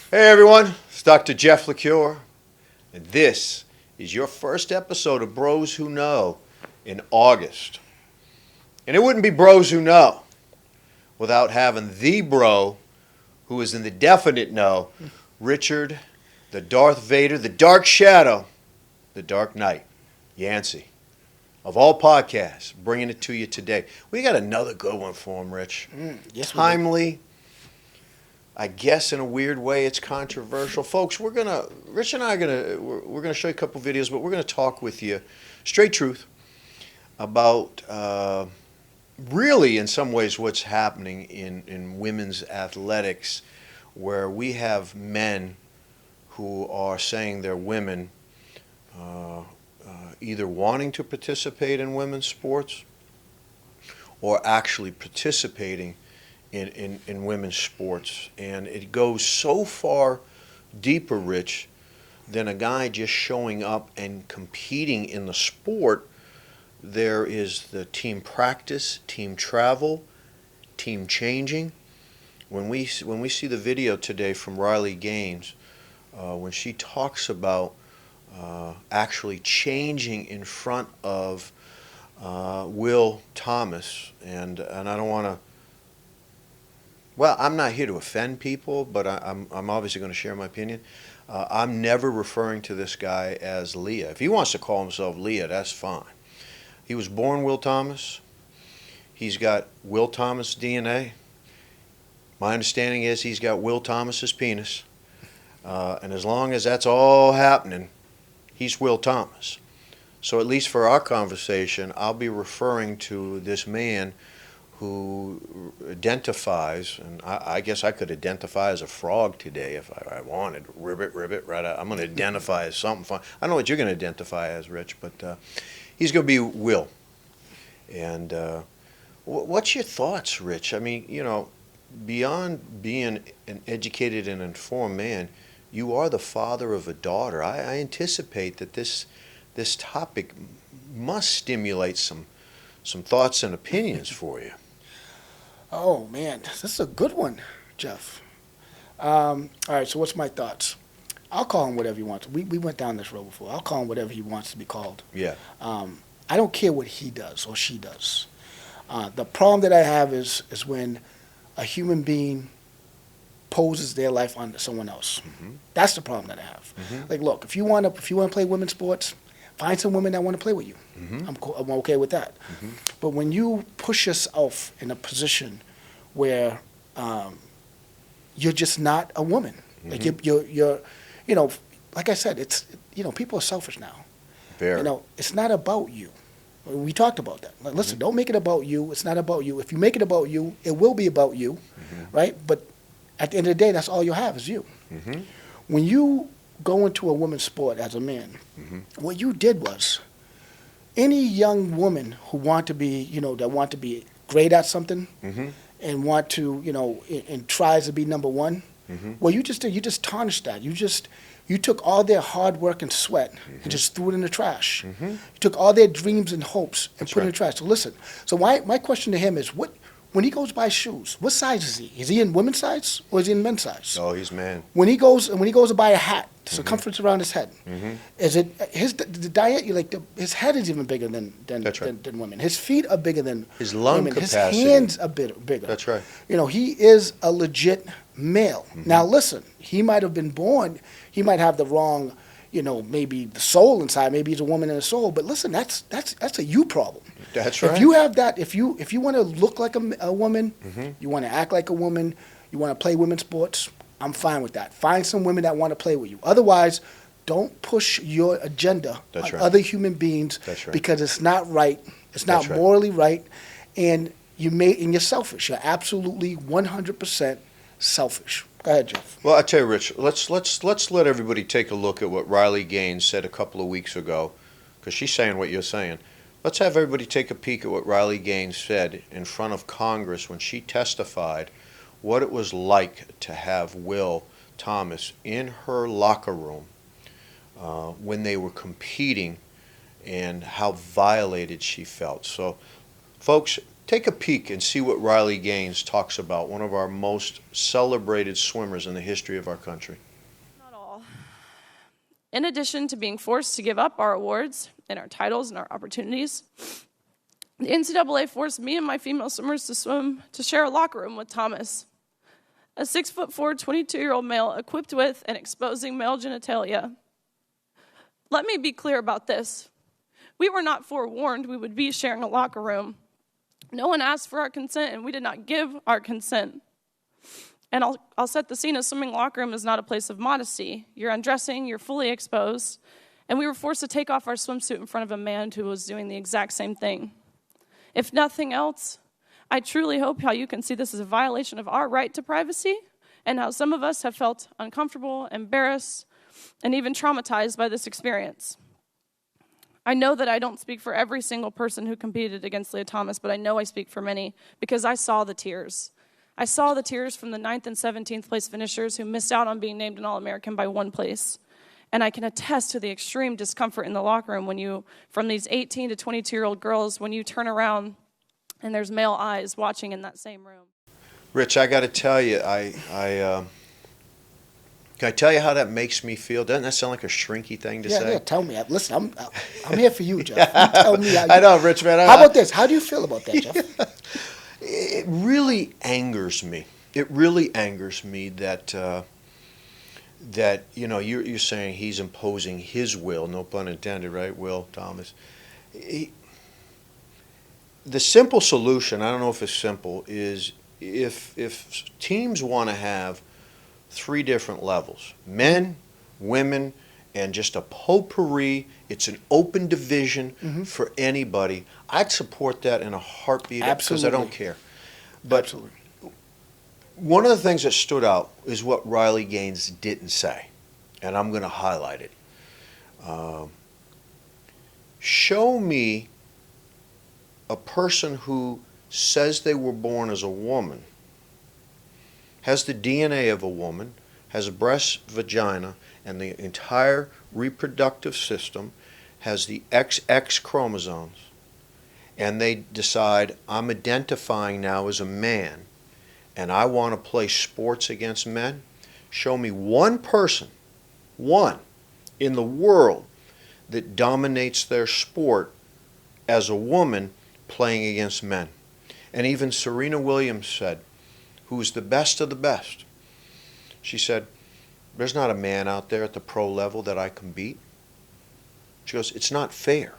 Hey everyone, it's Dr. Jeff LaCure, and this is your first episode of Bros Who Know in August. And it wouldn't be Bros Who Know without having the bro who is in the definite know, Richard, the Darth Vader, the Dark Shadow, the Dark Knight, Yancey. Of all podcasts, bringing it to you today. We got another good one for him, Rich. Yes, Timely. I guess in a weird way it's controversial. Folks, Rich and I we're gonna show you a couple videos, but we're gonna talk with you straight truth about really in some ways what's happening in women's athletics, where we have men who are saying they're women, either wanting to participate in women's sports or actually participating in women's sports. And it goes so far deeper, Rich, than a guy just showing up and competing in the sport. There is the team practice, team travel, team changing. When we see the video today from Riley Gaines, when she talks about actually changing in front of Will Thomas, and I don't want to. Well, I'm not here to offend people, but I'm obviously going to share my opinion. I'm never referring to this guy as Leah. If he wants to call himself Leah, that's fine. He was born Will Thomas. He's got Will Thomas DNA. My understanding is he's got Will Thomas's penis. And as long as that's all happening, he's Will Thomas. So at least for our conversation, I'll be referring to this man who identifies, and I guess I could identify as a frog today if I wanted. Ribbit, right? I'm going to identify as something fun. I don't know what you're going to identify as, Rich, but he's going to be Will. And what's your thoughts, Rich? I mean, beyond being an educated and informed man, you are the father of a daughter. I anticipate that this topic must stimulate some thoughts and opinions for you. Oh man, this is a good one, Jeff. All right, so what's my thoughts? I'll call him whatever he wants. We went down this road before. I'll call him whatever he wants to be called. Yeah. I don't care what he does or she does. The problem that I have is when a human being poses their life on someone else. Mm-hmm. That's the problem that I have. Mm-hmm. Like, look, if you want to play women's sports, find some women that want to play with you. Mm-hmm. I'm okay with that. Mm-hmm. But when you push yourself in a position where you're just not a woman, Mm-hmm. like you're, like I said, it's people are selfish now. Very. It's not about you. We talked about that. Like, listen, don't make it about you. It's not about you. If you make it about you, it will be about you, right? But at the end of the day, that's all you have is you. Mm-hmm. When you go into a women's sport as a man, what you did was, any young woman who want to be, that want to be great at something and want to, and tries to be number one, well, you just tarnished that. You took all their hard work and sweat and just threw it in the trash. You took all their dreams and hopes and put it in the trash. So listen, my question to him is, when he goes buy shoes, what size is he? Is he in women's size or is he in men's size? Oh, he's man. When he goes to buy a hat, the circumference around his head, is it the diet? His head is even bigger than women. His feet are bigger than His lung women. capacity. His hands are bigger. That's right. He is a legit male. Now listen, he might have been born. He might have the wrong, maybe the soul inside. Maybe he's a woman in a soul. But listen, that's a you problem. That's right. If you have that, if you want to look like a woman, you want to act like a woman, you want to play women's sports, I'm fine with that. Find some women that want to play with you. Otherwise, don't push your agenda on other human beings because it's not right. It's not morally right, and you're selfish. You're absolutely 100% selfish. Go ahead, Jeff. Well, I tell you, Rich, let's let everybody take a look at what Riley Gaines said a couple of weeks ago, because she's saying what you're saying. Let's have everybody take a peek at what Riley Gaines said in front of Congress when she testified what it was like to have Will Thomas in her locker room when they were competing and how violated she felt. So, folks, take a peek and see what Riley Gaines talks about, one of our most celebrated swimmers in the history of our country. Not all. In addition to being forced to give up our awards and our titles and our opportunities, the NCAA forced me and my female swimmers to share a locker room with Thomas, a 6'4", 22-year-old male equipped with and exposing male genitalia. Let me be clear about this. We were not forewarned we would be sharing a locker room. No one asked for our consent, and we did not give our consent. And I'll set the scene. A swimming locker room is not a place of modesty. You're undressing, you're fully exposed, and we were forced to take off our swimsuit in front of a man who was doing the exact same thing. If nothing else, I truly hope how you can see this as a violation of our right to privacy and how some of us have felt uncomfortable, embarrassed, and even traumatized by this experience. I know that I don't speak for every single person who competed against Leah Thomas, but I know I speak for many because I saw the tears. I saw the tears from the 9th and 17th place finishers who missed out on being named an All-American by 1 place. And I can attest to the extreme discomfort in the locker room when you, from these 18 to 22-year-old girls, when you turn around and there's male eyes watching in that same room. Rich, I got to tell you, can I tell you how that makes me feel? Doesn't that sound like a shrinky thing to say? Yeah, tell me. Listen, I'm here for you, Jeff. You tell me how you, I know, Rich, man. How about this? How do you feel about that, Jeff? It really angers me. It really angers me that you're saying he's imposing his will, no pun intended, right? Will Thomas. The simple solution, I don't know if it's simple, is if teams want to have 3 different levels, men, women, and just a potpourri, it's an open division for anybody, I'd support that in a heartbeat because I don't care. But Absolutely. One of the things that stood out is what Riley Gaines didn't say, and I'm going to highlight it. Show me a person who says they were born as a woman, has the DNA of a woman, has a breast, vagina, and the entire reproductive system, has the XX chromosomes, and they decide, I'm identifying now as a man, and I want to play sports against men. Show me one person, one, in the world that dominates their sport as a woman playing against men. And even Serena Williams said, who's the best of the best, she said, there's not a man out there at the pro level that I can beat. She goes, it's not fair.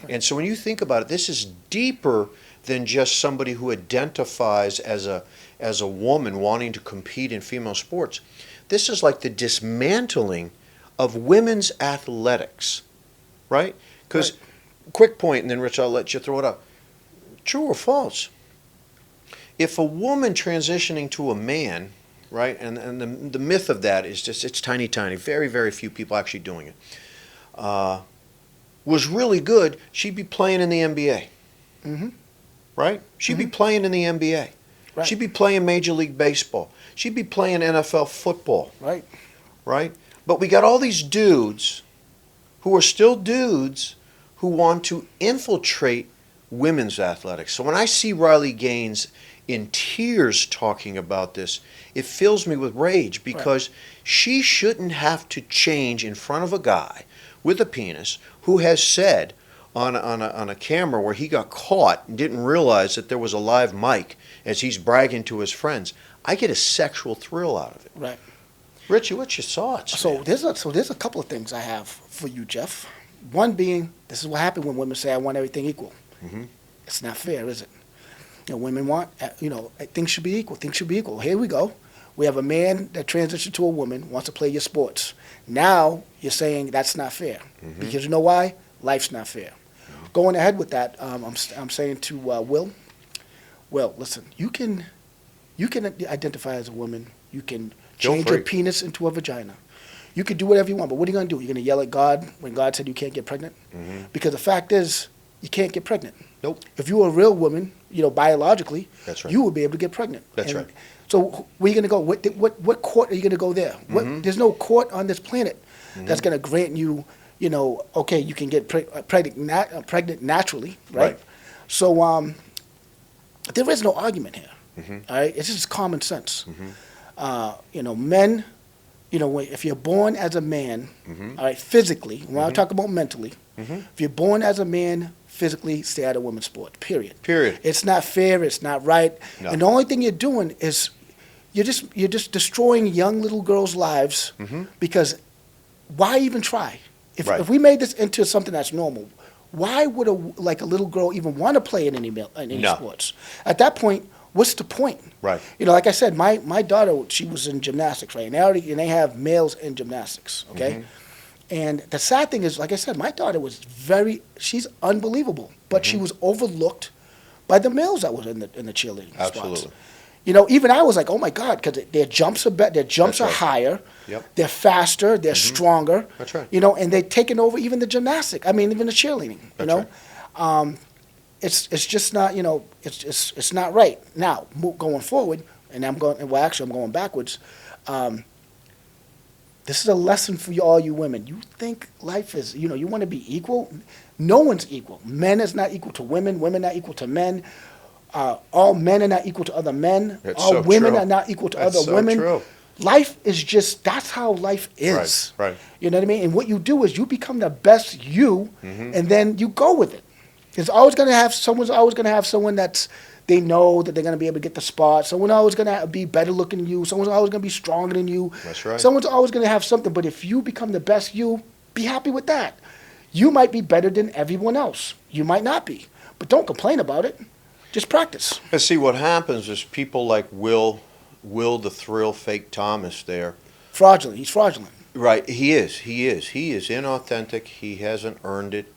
And so when you think about it, this is deeper than just somebody who identifies as a woman wanting to compete in female sports. This is like the dismantling of women's athletics, right? Because, quick point, and then Rich, I'll let you throw it up. True or false? If a woman transitioning to a man, right, and the myth of that is just, it's tiny, very, very few people actually doing it, was really good, she'd be playing in the NBA. Right? She'd be playing in the NBA. Right. She'd be playing Major League Baseball. She'd be playing NFL football. Right. Right? But we got all these dudes who are still dudes who want to infiltrate women's athletics. So when I see Riley Gaines in tears talking about this, it fills me with rage because she shouldn't have to change in front of a guy with a penis who has said on a camera where he got caught and didn't realize that there was a live mic as he's bragging to his friends. I get a sexual thrill out of it. Right. Richie, what's your thoughts? So there's a couple of things I have for you, Jeff. One being, this is what happens when women say, I want everything equal. It's not fair, is it? Women want, things should be equal. Things should be equal. Here we go. We have a man that transitioned to a woman, wants to play your sports. Now you're saying that's not fair. Because you know why? Life's not fair. Going ahead with that, I'm saying to Will, listen, you can identify as a woman. You can change your penis into a vagina. You can do whatever you want, but what are you going to do? You're going to yell at God when God said you can't get pregnant? Because the fact is, you can't get pregnant. Nope. If you were a real woman, biologically, That's right. you would be able to get pregnant. That's right. So where are you going to go? What court are you going to go there? There's no court on this planet that's going to grant you, okay, you can get pregnant naturally, right? So there is no argument here. All right, it's just common sense. Men, if you're born as a man, all right, physically, when I talk about mentally, if you're born as a man, physically, stay out of women's sport. Period. Period. It's not fair. It's not right. No. And the only thing you're doing is you're just destroying young little girls' lives because why even try? Right. If we made this into something that's normal, why would a little girl even want to play in any No. sports? At that point, what's the point? Right. Like I said, my daughter, she was in gymnastics, right? And they have males in gymnastics, okay? And the sad thing is, like I said, my daughter was she's unbelievable, but she was overlooked by the males that was in the cheerleading spots. Absolutely. Even I was like, oh my God, because their jumps are better, their jumps are right. higher, Yep. they're faster, they're stronger. That's right. And they're taking over even the gymnastic. I mean, even the cheerleading. That's right. It's just not, it's not right. Now, going forward, and I'm going backwards. This is a lesson for all you women. You think life is, you want to be equal. No one's equal. Men is not equal to women. Women not equal to men. All men are not equal to other men. It's all so women true. are not equal to That's other so women. true. Life is that's how life is. Right. You know what I mean? And what you do is you become the best you, and then you go with it. Someone's always going to have someone that's, they know that they're going to be able to get the spot. Someone's always going to be better looking than you. Someone's always going to be stronger than you. That's right. Someone's always going to have something. But if you become the best you, be happy with that. You might be better than everyone else. You might not be. But don't complain about it. Just practice. And see, what happens is people like Will the Thrill Fake Thomas there. Fraudulent. He's fraudulent. Right, he is inauthentic. He hasn't earned it,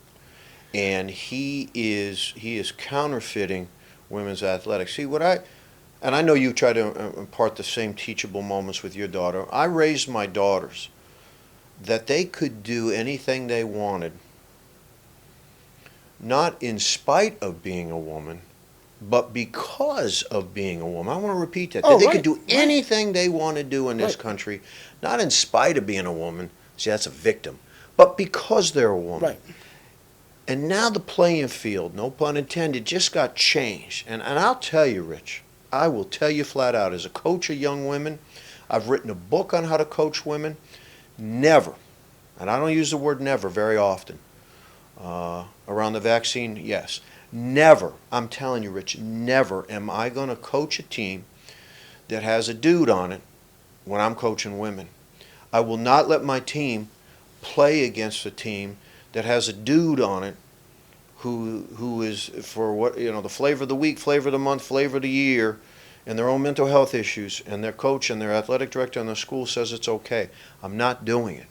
and he is counterfeiting women's athletics. See, and I know you try to impart the same teachable moments with your daughter. I raised my daughters that they could do anything they wanted, not in spite of being a woman, but because of being a woman. I want to repeat that. Oh, That they right, could do right. anything they want to do in this Right. country, not in spite of being a woman. See, that's a victim. But because they're a woman. Right. And now the playing field, no pun intended, just got changed. And I'll tell you, Rich, I will tell you flat out, as a coach of young women, I've written a book on how to coach women. Never, and I don't use the word never very often, around the vaccine, yes. Never, I'm telling you, Rich, never am I going to coach a team that has a dude on it when I'm coaching women. I will not let my team play against a team that has a dude on it who is for the flavor of the week, flavor of the month, flavor of the year, and their own mental health issues, and their coach and their athletic director and the school says it's okay. I'm not doing it.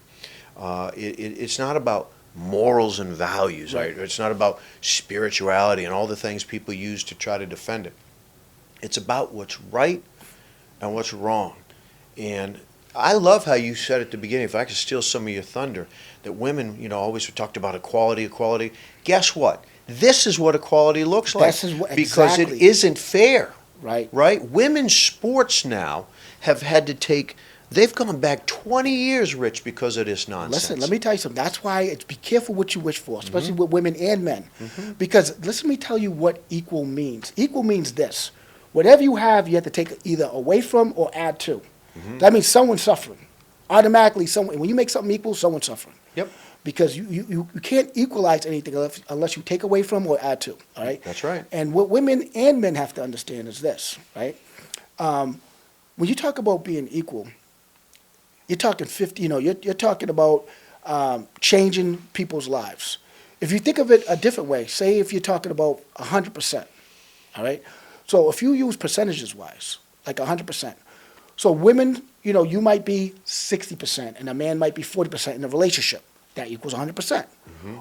It's not about morals and values. Right? It's not about spirituality and all the things people use to try to defend it. It's about what's right and what's wrong. And I love how you said at the beginning, if I could steal some of your thunder, that women, always talked about equality. Guess what? This is what equality looks like. Because it exactly. isn't fair. Right. Right? Women's sports now have had to they've gone back 20 years, Rich, because of this nonsense. Listen, let me tell you something. That's why be careful what you wish for, especially with women and men. Because let me tell you what equal means. Equal means this. Whatever you have to take either away from or add to. That means someone's suffering. Automatically, when you make something equal, someone's suffering. Yep. Because you can't equalize anything unless you take away from or add to. All right? That's right. And what women and men have to understand is this, right? When you talk about being equal, you're talking 50, you're talking about changing people's lives. If you think of it a different way, say if you're talking about 100%, all right? So if you use percentages wise, like 100%. So women, you might be 60% and a man might be 40% in a relationship. That equals 100%.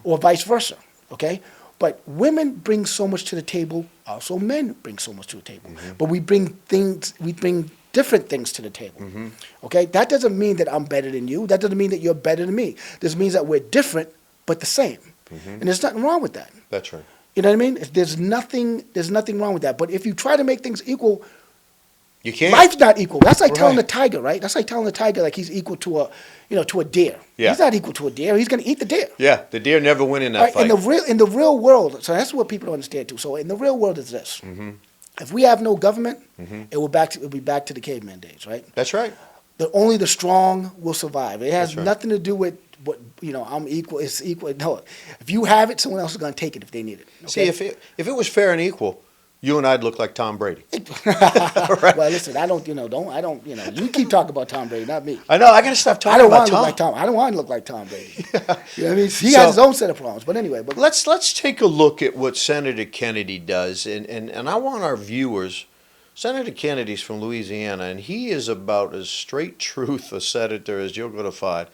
Or vice versa, okay? But women bring so much to the table, also men bring so much to the table. But we bring different things to the table. Okay? That doesn't mean that I'm better than you. That doesn't mean that you're better than me. This means that we're different but the same. And there's nothing wrong with that. That's right. You know what I mean? There's nothing wrong with that. But if you try to make things equal, You can't. life's not equal. That's like telling the Right. tiger, right? That's like telling the tiger like he's equal to a deer. Yeah. He's not equal to a deer. He's going to eat the deer. Yeah, the deer never win in that Right, fight. in the real world, so that's what people don't understand too. So in the real world is this: If we have no government, it'll be back to the caveman days, right? That's right. Only the strong will survive. It has That's right. nothing to do with what I'm equal. It's equal. No, if you have it, someone else is going to take it if they need it. See, Okay? if it was fair and equal, you and I'd look like Tom Brady. Well, listen, I don't. You keep talking about Tom Brady, not me. I know. I got to stop I talking don't about want to Tom. look like Tom. I don't want to look like Tom Brady. You know what I mean? He So- has his own set of problems. But anyway, Let's take a look at what Senator Kennedy does, and I want our viewers. Senator Kennedy's from Louisiana, and he is about as straight truth a senator as you're going to find.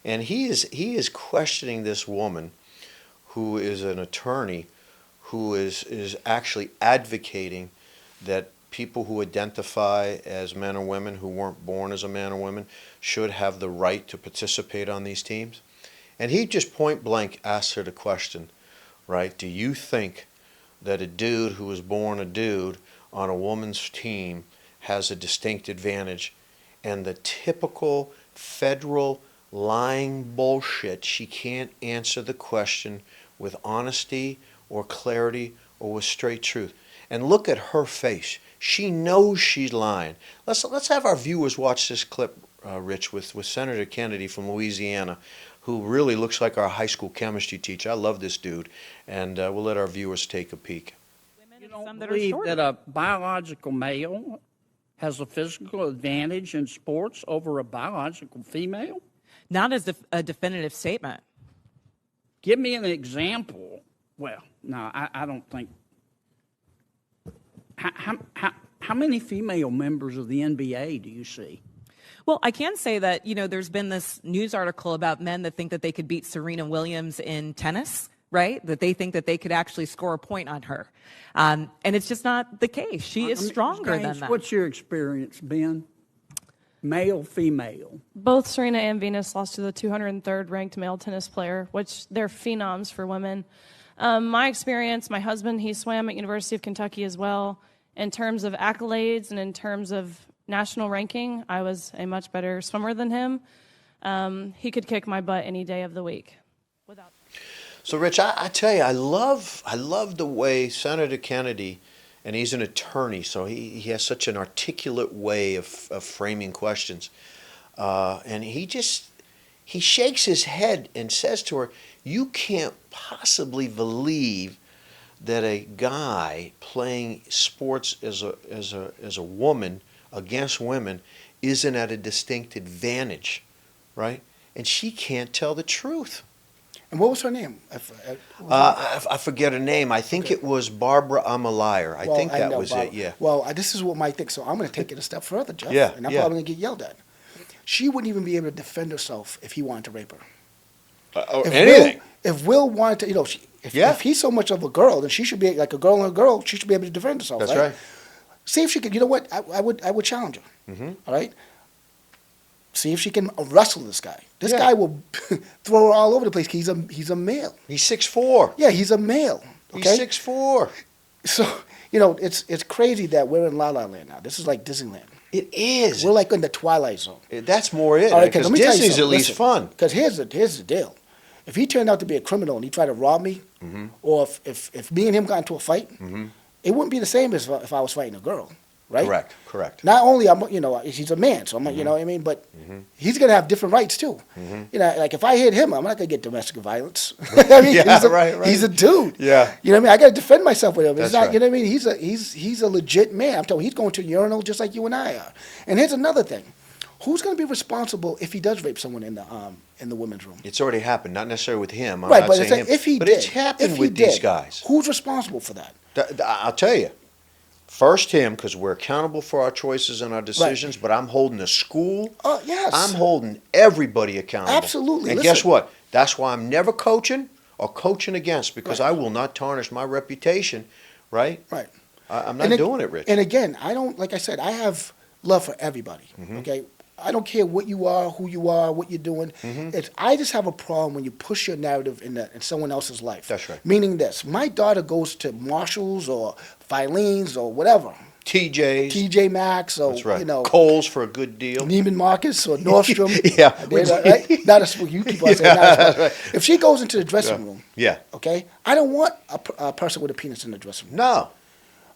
And he is questioning this woman, who is an attorney, who is actually advocating that people who identify as men or women who weren't born as a man or woman should have the right to participate on these teams. And he just point blank asked her the question, right? Do you think that a dude who was born a dude on a woman's team has a distinct advantage? And the typical federal lying bullshit, she can't answer the question with honesty or clarity or with straight truth. And look at her face. She knows she's lying. Let's have our viewers watch this clip, Rich, with Senator Kennedy from Louisiana, who really looks like our high school chemistry teacher. I love this dude. And we'll let our viewers take a peek. You don't believe that a biological male has a physical advantage in sports over a biological female? Not as a definitive statement. Give me an example. Well, no, I don't think. How many female members of the NBA do you see? Well, I can say that, there's been this news article about men that think that they could beat Serena Williams in tennis, right? That they think that they could actually score a point on her. And it's just not the case. She is stronger than that. What's your experience, Ben? Male, female? Both Serena and Venus lost to the 203rd ranked male tennis player, which they're phenoms for women. My experience, my husband, he swam at University of Kentucky as well. In terms of accolades and in terms of national ranking, I was a much better swimmer than him. He could kick my butt any day of the week. So, Rich, I tell you, I love the way Senator Kennedy, and he's an attorney, so he has such an articulate way of framing questions. And he shakes his head and says to her, you can't possibly believe that a guy playing sports as a woman against women isn't at a distinct advantage, right? And she can't tell the truth. and what was her name? I forget her name. I think it was Barbara Amalayer. I think that was it, yeah. Well, this is what my thing. So I'm going to take it a step further, Jeff. Yeah, And I'm yeah. probably going to get yelled at. She wouldn't even be able to defend herself if he wanted to rape her. Or If anything. If Will wanted to, if he's so much of a girl, then she should be like a girl and a girl. She should be able to defend herself. That's right. See if she could. You know what? I would challenge her. Mhm. All right. See if she can wrestle this guy. This Yeah. guy will throw her all over the place. He's a male. He's 6'4". Yeah, he's a male. He's Okay. 6'4". So it's crazy that we're in La La Land now. This is like Disneyland. It is. We're like in the Twilight Zone. That's more it. All right, Because let me tell you Disney's at something. least fun. Because here's the deal. If he turned out to be a criminal and he tried to rob me, Mm-hmm. or if me and him got into a fight, it wouldn't be the same as if I was fighting a girl, right? Correct. Not only he's a man, so you know what I mean, but he's gonna have different rights too. Like if I hit him, I'm not gonna get domestic violence. I mean, Yeah, he's right. He's a dude. Yeah. You know what I mean? I gotta defend myself with him. It's That's not, right. you know what I mean? He's a legit man. I'm telling you, he's going to a urinal just like you and I are. And here's another thing: who's gonna be responsible if he does rape someone in the women's room? It's already happened. Not necessarily with him. I'm Right, not but saying him. if he but did, it's happened if he with these did, guys. who's responsible for that? I'll tell you. First him, because we're accountable for our choices and our decisions, but I'm holding a school. Oh, yes. I'm holding everybody accountable. Absolutely. And Listen. guess what? That's why I'm never coaching or coaching against, because I will not tarnish my reputation, right? Right. I'm not And doing it, Rich. And again, like I said, I have love for everybody. Mm-hmm. Okay, I don't care what you are, who you are, what you're doing. Mm-hmm. I just have a problem when you push your narrative in someone else's life. That's right. Meaning this: my daughter goes to Marshalls or Filene's or whatever, TJ's. TJ Maxx or That's right. Kohl's for a good deal. Neiman Marcus or Nordstrom. Yeah. Right? Not a you keep on saying not a sport. If she goes into the dressing room, Yeah. okay, I don't want a person with a penis in the dressing room. No.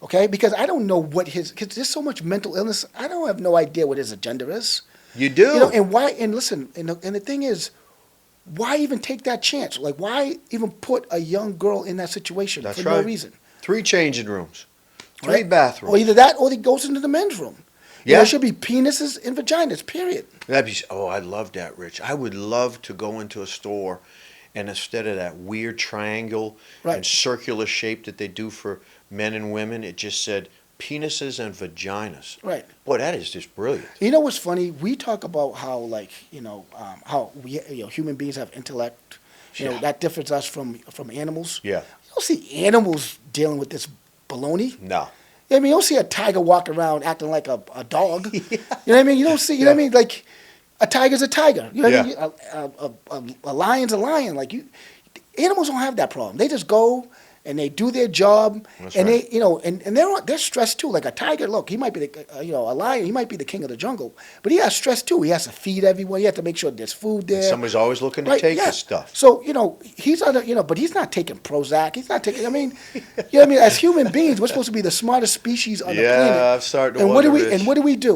Okay, because I don't know what because there's so much mental illness. I don't have no idea what his agenda is. You do. You know, and why? And listen, and the thing is, why even take that chance? Like, why even put a young girl in that situation That's for right. no reason? 3 changing rooms, 3 Right? bathrooms. Or either that, or he goes into the men's room. You know, Yeah. there should be penises and vaginas. Period. That'd be. Oh, I love that, Rich. I would love to go into a store, and instead of that weird triangle Right. and circular shape that they do for men and women, it just said penises and vaginas. Right. Boy, that is just brilliant. You know what's funny? We talk about how, like, how we, human beings have intellect. You know, Yeah. that differs us from animals. Yeah. You don't see animals dealing with this baloney. No. I mean, you don't see a tiger walk around acting like a dog. You know what I mean? You don't see, you know what I mean? Like, a tiger's a tiger. You know what I mean? A lion's a lion. Like, animals don't have that problem. They just go and they do their job. That's and right. they, and they're stressed too. Like a tiger, look, he might be a lion, he might be the king of the jungle, but he has stress too. He has to feed everyone. He has to make sure there's food there. Somebody's always looking to Right, take yeah. his stuff. So, he's but he's not taking Prozac. He's not taking, as human beings, we're supposed to be the smartest species on the planet. Yeah, I'm starting to And wonder, what do we, Rich. and what do?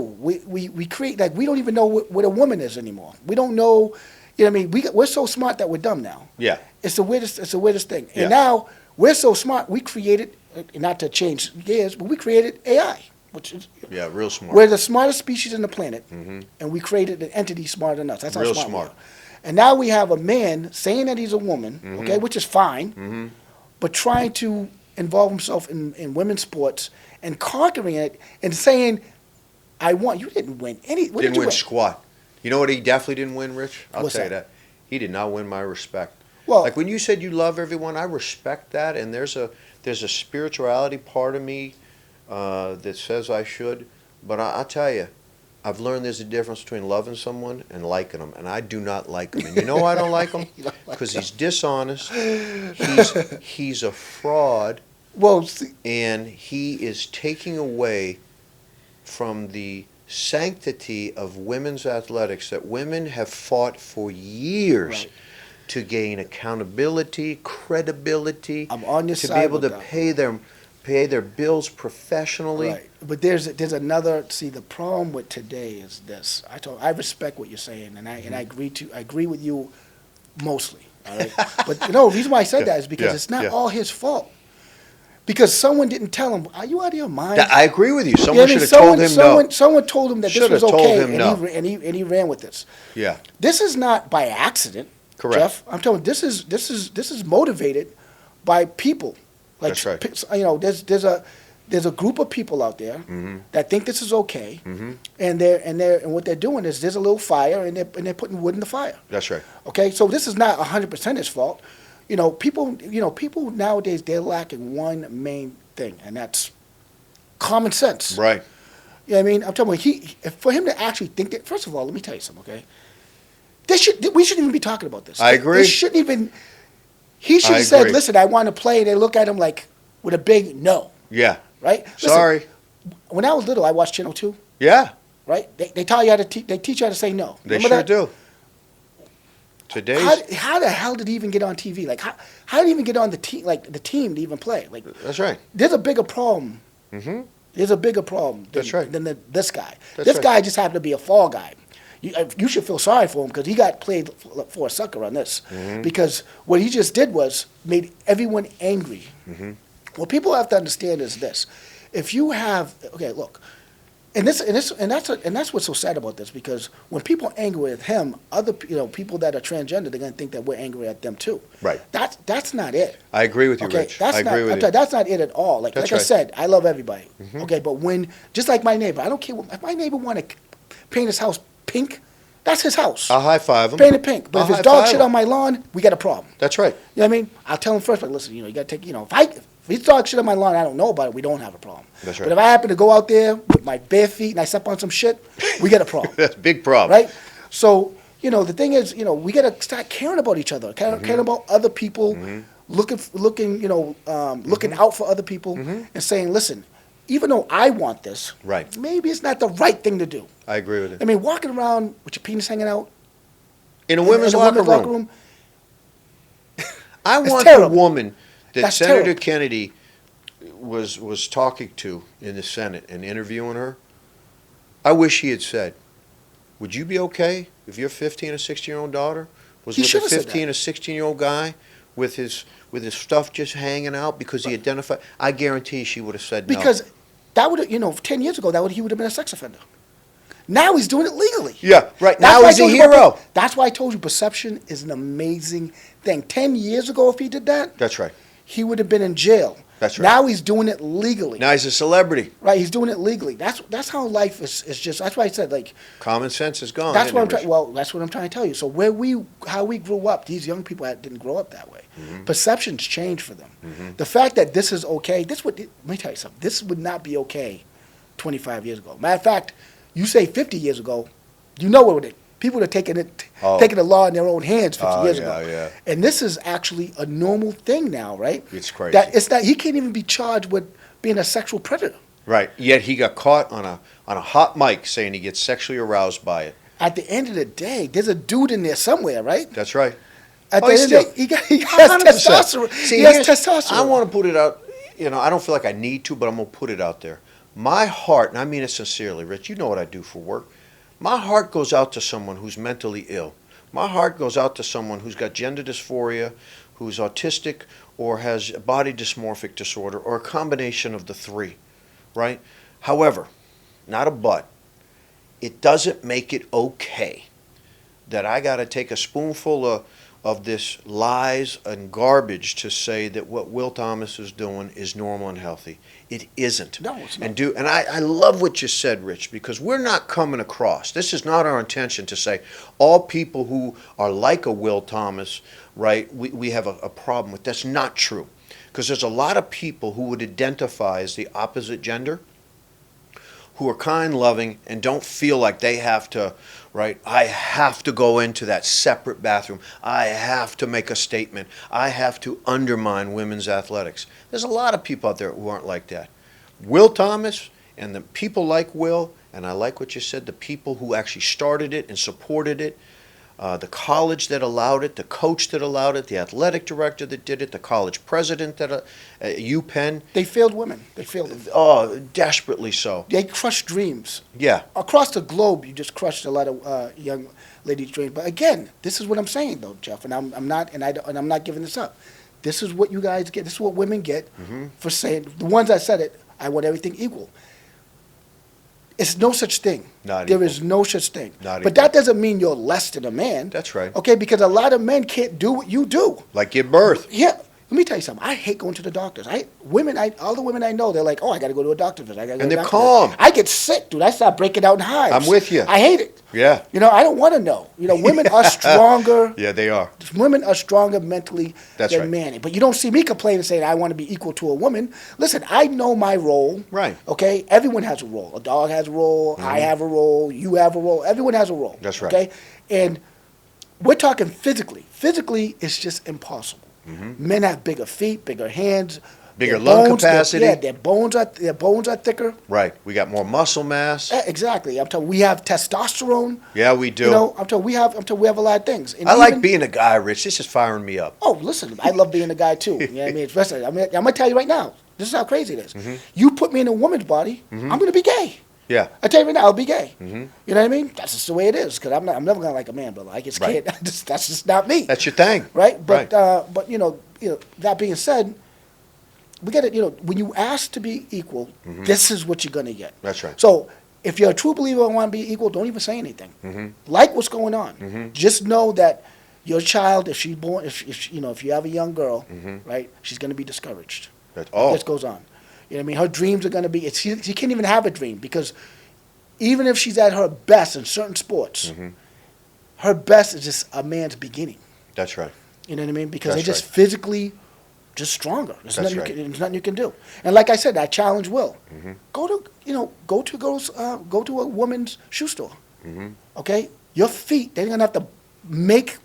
We create, like, we don't even know what a woman is anymore. We don't know, we're so smart that we're dumb now. Yeah. It's the weirdest thing. Yeah. And now we're so smart, we created, not to change gears, but we created AI, which is, Yeah, real smart. we're the smartest species on the planet, and we created an entity smarter than us. That's how Real smart, smart. we are. And now we have a man saying that he's a woman, okay, which is fine, but trying to involve himself in women's sports and conquering it and saying, "I want." You didn't win any. What Didn't did you win squat. You know what he definitely didn't win, Rich? I'll What's tell you that? that. He did not win my respect. Well, Like when you said you love everyone, I respect that, and there's a spirituality part of me that says I should. But I'll tell you, I've learned there's a difference between loving someone and liking them, and I do not like him. And you know why I don't like him? Because he's dishonest. He's a fraud, well, see, and he is taking away from the sanctity of women's athletics that women have fought for years. Right. To gain accountability, credibility, I'm on your to side be able with to that. pay their bills professionally. Right. But there's another. See, the problem with today is this. I respect what you're saying, and I agree with you mostly. All right. But the reason why I said that is because Yeah, it's not yeah. all his fault. Because someone didn't tell him, "Are you out of your mind?" I agree with you. You know Someone what I mean? should have told him no. Someone told him that Should this have was told okay, him and, no. he ran with this. Yeah, This is not by accident, Correct. Jeff. I'm telling you, this is motivated by people. Like, That's right. There's a group of people out there Mm-hmm. that think this is okay, and what they're doing is there's a little fire, and they're putting wood in the fire. that's right. Okay, so this is not 100% his fault. People nowadays, they're lacking one main thing, and that's common sense. Right. You know what I mean? I'm talking about for him to actually think that. First of all, let me tell you something, okay? We shouldn't even be talking about this. I agree. This shouldn't even. He should I have said, agree. "Listen, I want to play," and they look at him like with a big no, Yeah. right? Listen, Sorry. when I was little, I watched Channel 2, Yeah. right? They tell you how to they teach you how to say no. They Remember sure that? do. Today's. How the hell did he even get on TV? Like how did he even get on the team to even play? Like That's right. there's a bigger problem. Mm-hmm. There's a bigger problem than, That's right. than this guy. That's This right. guy just happened to be a fall guy. You should feel sorry for him because he got played for a sucker on this. Mm-hmm. Because what he just did was made everyone angry. Mm-hmm. What people have to understand is this: if you have look, and that's what's so sad about this, because when people are angry with him, other people that are transgender, they're gonna think that we're angry at them too. Right. That's not it. I agree with you, Okay, Rich. that's I not. agree with I'm you. sorry, that's not it at all. Like That's I right. said, I love everybody. Okay, but when just like my neighbor, I don't care if my neighbor want to paint his house pink. That's his house. I'll high five him. Paint it pink. But I'll if his high dog five shit him. on my lawn, we got a problem. That's right. You know what I mean? I'll tell him first, but listen, you got to take, if his dog shit on my lawn, I don't know about it, we don't have a problem. That's right. But if I happen to go out there with my bare feet and I step on some shit, we got a problem. That's a big problem. Right? So, the thing is, we got to start caring about each other, caring about other people, looking out for other people, and saying, listen, even though I want this, Right. maybe it's not the right thing to do. I agree with you. I mean, walking around with your penis hanging out In a women's in a locker women's room. I It's want the terrible. woman that That's Senator terrible. Kennedy was talking to in the Senate and interviewing her, I wish he had said, would you be okay if your 15 or 16-year-old daughter was He with a should have said 15 or 16-year-old guy with his stuff just hanging out because he identified? I guarantee she would have said no. Because that would have, 10 years ago, he would have been a sex offender. Now he's doing it legally. Yeah, right. That's Now why I he's a told you about hero. That's why I told you perception is an amazing thing. 10 years ago, if he did that, That's right. he would have been in jail. That's right. Now he's doing it legally. Now he's a celebrity. Right, he's doing it legally. That's how life is just. That's why I said, like, Common sense is gone. that's isn't what it, I'm trying. Rich? Well, that's what I'm trying to tell you. So how we grew up, these young people didn't grow up that way. Mm-hmm. Perceptions change for them. The fact that this is okay, let me tell you something. This would not be okay 25 years ago. Matter of fact, you say 50 years ago, you know what it. People are taking the law in their own hands 50 years ago. Yeah. And this is actually a normal thing now, right? It's crazy. That it's not. He can't even be charged with being a sexual predator. Right. Yet he got caught on a hot mic saying he gets sexually aroused by it. At the end of the day, there's a dude in there somewhere, right? That's right. At the Oh, end of the still- day, he has 100%. testosterone. See, He has here's- testosterone. I want to put it out. I don't feel like I need to, but I'm going to put it out there. My heart, and I mean it sincerely, Rich, you know what I do for work. My heart goes out to someone who's mentally ill. My heart goes out to someone who's got gender dysphoria, who's autistic, or has a body dysmorphic disorder, or a combination of the three, right? However, not a but, it doesn't make it okay that I got to take a spoonful of this lies and garbage to say that what Will Thomas is doing is normal and healthy. It isn't. No, it's not. And I love what you said, Rich, because we're not coming across. This is not our intention to say all people who are like a Will Thomas, right, we have a problem with. That's not true. Because there's a lot of people who would identify as the opposite gender who are kind, loving, and don't feel like they have to, right? I have to go into that separate bathroom. I have to make a statement. I have to undermine women's athletics. There's a lot of people out there who aren't like that. Will Thomas and the people like Will, and I like what you said, the people who actually started it and supported it, the college that allowed it, the coach that allowed it, the athletic director that did it, the college president that UPenn. They failed women. They failed them. Oh, desperately so. They crushed dreams. Yeah. Across the globe, you just crushed a lot of young ladies' dreams. But again, this is what I'm saying, though, Jeff, and I'm not giving this up. This is what you guys get. This is what women get for saying, the ones that said it, I want everything equal. It's no such thing. Not There equal. is no such thing. Not but equal. that doesn't mean you're less than a man. That's right. Okay, because a lot of men can't do what you do. Like give birth. Yeah. Let me tell you something. I hate going to the doctors. All the women I know, they're like, oh, I got to go to a doctor visit. And they're calm. I get sick, dude. I start breaking out in hives. I'm with you. I hate it. Yeah. I don't want to know. Women are stronger. Yeah, they are. Women are stronger mentally That's than right. men. But you don't see me complaining saying I want to be equal to a woman. Listen, I know my role. Right. Okay? Everyone has a role. A dog has a role. I have a role. You have a role. Everyone has a role. That's right. Okay? And we're talking physically. Physically, it's just impossible. Men have bigger feet, bigger hands. Bigger their lung bones, capacity. Their bones are thicker. Right. We got more muscle mass. Exactly. I'm telling you, we have testosterone. Yeah, we do. I'm telling you, we have a lot of things. And I like even- being a guy, Rich. This is firing me up. Oh, listen, I love being a guy too. You know what I mean? Especially, I'm gonna tell you right now. This is how crazy it is. You put me in a woman's body, I'm gonna be gay. Yeah. I tell you right now, I'll be gay. You know what I mean? That's just the way it is. Because I'm never gonna like a man, brother. I just Right. can't. That's just not me. That's your thing. right. But Right. that being said, we got to when you ask to be equal, this is what you're gonna get. That's right. So if you're a true believer and want to be equal, don't even say anything. Like what's going on. Just know that your child, if she's born, if you have a young girl, right, she's going to be discouraged. This goes on. You know what I mean? Her dreams are going to be. She can't even have a dream because even if she's at her best in certain sports, her best is just a man's beginning. That's right. You know what I mean? Because That's they're just right. physically just stronger. There's That's nothing, right. there's nothing you can do. And like I said, I challenge Will. Go to a woman's shoe store. Okay, your feet. They're gonna have to make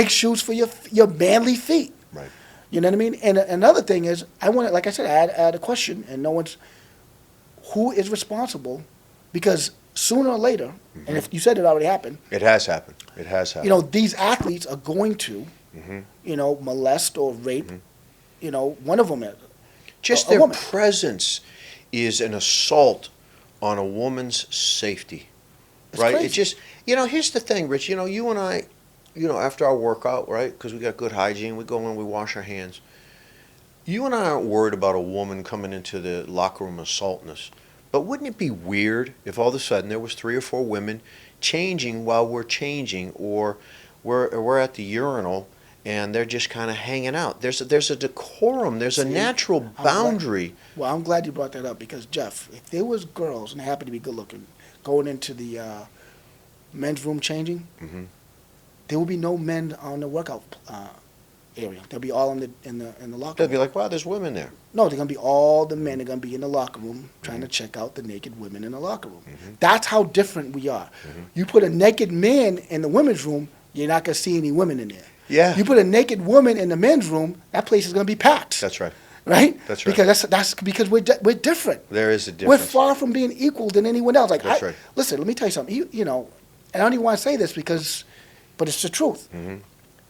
shoes for your manly feet. Right. You know what I mean? And another thing is, like I said, I had a question, and who is responsible? Because sooner or later, and if you said it already happened, It has happened. It has happened. these athletes are going to, molest or rape, one of them. Just a their woman. presence is an assault on a woman's safety, It's right? crazy. It just, here's the thing, Rich. You and I, after our workout, right? Because we got good hygiene, we go in, we wash our hands. You and I aren't worried about a woman coming into the locker room assaulting us. But wouldn't it be weird if all of a sudden there was 3 or 4 women changing while we're changing, or we're at the urinal and they're just kind of hanging out? There's a decorum. There's a See, natural boundary. Well, I'm glad you brought that up because, Jeff, if there was girls, and they happen to be good looking, going into the men's room changing, Mhm. there will be no men on the workout area. They'll be all in the locker They'd room. be like, wow, there's women there. No, they're gonna be all the men are gonna be in the locker room trying to check out the naked women in the locker room. Mm-hmm. That's how different we are. You put a naked man in the women's room, you're not gonna see any women in there. Yeah. You put a naked woman in the men's room, that place is gonna be packed. That's right. Right? That's right. Because that's because we're different. There is a We're difference. far from being equal than anyone else. Like, That's right. Listen, let me tell you something. And I don't even want to say this but it's the truth. Mhm.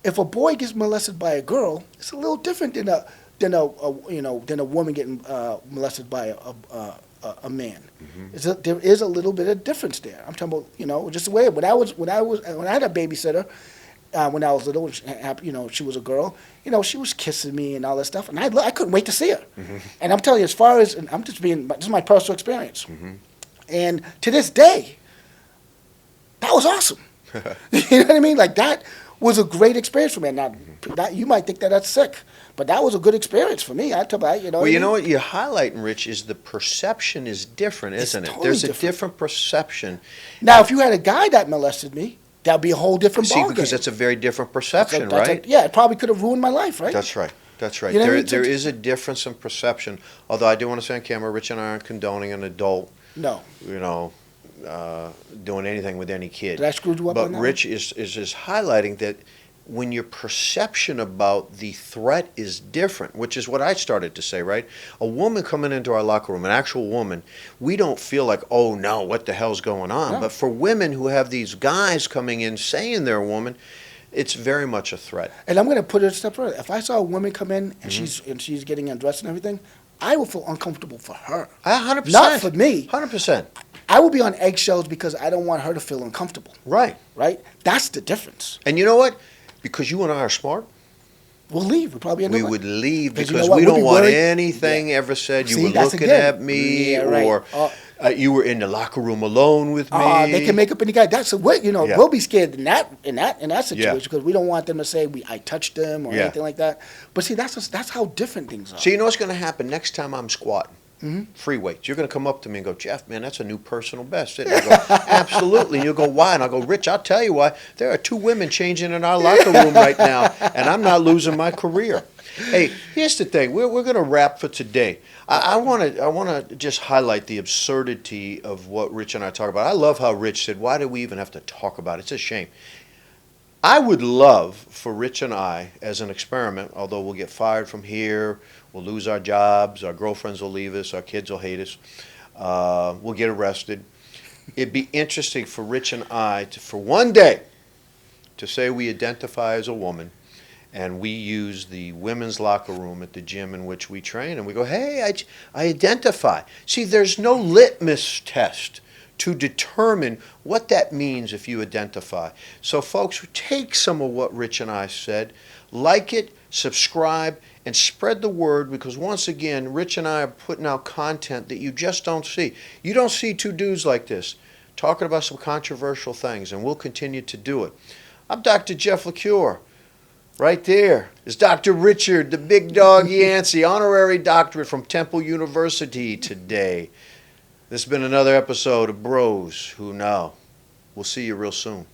If a boy gets molested by a girl, it's a little different than a woman getting molested by a man. There is a little bit of difference there. I'm talking about just the way when I had a babysitter. When I was little, she was a girl. She was kissing me and all that stuff, and I couldn't wait to see her. And I'm telling you, this is my personal experience. And to this day, that was awesome. You know what I mean? Like, that was a great experience for me. Now, you might think that that's sick, but that was a good experience for me. I tell you, Well, you know what you're highlighting, Rich, is the perception is different, isn't it? totally There's a different. different perception. Now, if you had a guy that molested me, that'd be a whole different See, ballgame. because that's a very different perception, That's right? yeah, it probably could have ruined my life, right? That's right. That's right. You know what I mean? There is a difference in perception. Although I do want to say on camera, Rich and I aren't condoning an adult, No. doing anything with any kid. Did I screw you up But on that? Rich is highlighting that when your perception about the threat is different, which is what I started to say, right? A woman coming into our locker room, an actual woman, we don't feel like, oh no, what the hell's going on? No. But for women who have these guys coming in saying they're a woman, it's very much a threat. And I'm going to put it a step further. If I saw a woman come in and Mm-hmm. she's getting undressed and everything, I would feel uncomfortable for her. 100%. Not for me. 100%. I would be on eggshells because I don't want her to feel uncomfortable. Right. Right? That's the difference. And you know what? Because you and I are smart, We'll leave. We'll probably end we up. would leave Because you because know what? we We'll don't be want worried. anything ever said. You See, were that's looking again. at me, Yeah, right. or you were in the locker room alone with me. They can make up any guy. That's what Yeah. We'll be scared in that situation because we don't want them to say I touched them or Yeah. anything like that. But see, that's how different things are. So you know what's going to happen next time I'm squatting? Mm-hmm. Free weights. You're going to come up to me and go, Jeff, man, that's a new personal best. And I go, absolutely. And you'll go, why? And I'll go, Rich, I'll tell you why. There are 2 women changing in our locker room right now, and I'm not losing my career. Hey, here's the thing. We're going to wrap for today. I want to just highlight the absurdity of what Rich and I talk about. I love how Rich said, why do we even have to talk about it? It's a shame. I would love for Rich and I, as an experiment, although we'll get fired from here, we'll lose our jobs, our girlfriends will leave us, our kids will hate us, we'll get arrested. It'd be interesting for Rich and I, for one day, to say we identify as a woman, and we use the women's locker room at the gym in which we train, and we go, hey, I identify. See, there's no litmus test to determine what that means if you identify. So folks, take some of what Rich and I said, like it, subscribe, and spread the word, because once again, Rich and I are putting out content that you just don't see. You don't see 2 dudes like this talking about some controversial things, and we'll continue to do it. I'm Dr. Jeff LaCure. Right there is Dr. Richard, the big dog Yancey, honorary doctorate from Temple University today. This has been another episode of Bros Who Know. We'll see you real soon.